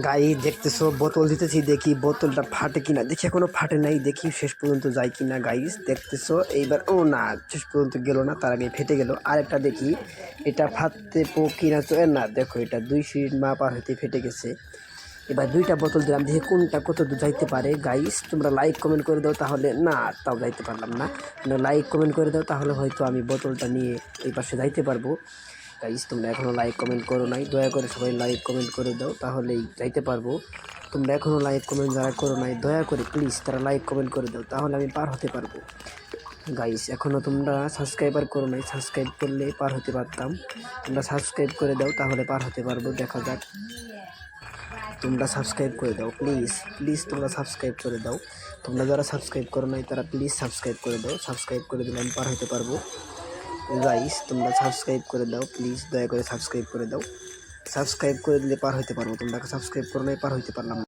Guys দেখতেছো বোতল দিতেছি, দেখি বোতলটা ফাটে কিনা। দেখি এখনো ফাটে নাই, দেখি শেষ পর্যন্ত যায় কিনা। গাইস দেখতেছো এইবার, ও না, শেষ পর্যন্ত গেল না, তার আগে ফেটে গেল। আরেকটা দেখি এটা ফাটতে কিনা। না, দেখো এটা 2 সিট মা পার হইতে ফেটে গেছে। এবার 2টা বোতল দিলাম, দেখি কোনটা কত দূর যাইতে পারে। গাইস তোমরা লাইক কমেন্ট করে দাও, তাহলে না তাও যাইতে পারলাম না। তোমরা লাইক কমেন্ট করে দাও, তাহলে হয়তো আমি বোতলটা নিয়ে এই পাশে যাইতে পারবো। গাইস তোমরা এখনও লাইক কমেন্ট করো নাই, দয়া করে সবাই লাইক কমেন্ট করে দাও, তাহলেই যাইতে পারবো। তোমরা এখনও লাইক কমেন্ট যারা করো নাই, দয়া করে প্লিজ তারা লাইক কমেন্ট করে দাও, তাহলে আমি পার হতে পারবো। গাইস এখনও তোমরা সাবস্ক্রাইবার করো নাই, সাবস্ক্রাইব করলে পার হতে পারতাম। তোমরা সাবস্ক্রাইব করে দাও, তাহলে পার হতে পারবো। দেখা যাক, তোমরা সাবস্ক্রাইব করে দাও প্লিজ প্লিজ, তোমরা সাবস্ক্রাইব করে দাও। তোমরা যারা সাবস্ক্রাইব করো নাই তারা প্লিজ সাবস্ক্রাইব করে দাও। সাবস্ক্রাইব করে দিলে আমি পার হতে পারবো। গাইস তোমরা সাবস্ক্রাইব করে দাও প্লিজ, দয়া করে সাবস্ক্রাইব করে দাও। সাবস্ক্রাইব করে দিলে পার হইতে পারবো। তোমরা সাবস্ক্রাইব করো নাই, পার হইতে পারলাম না।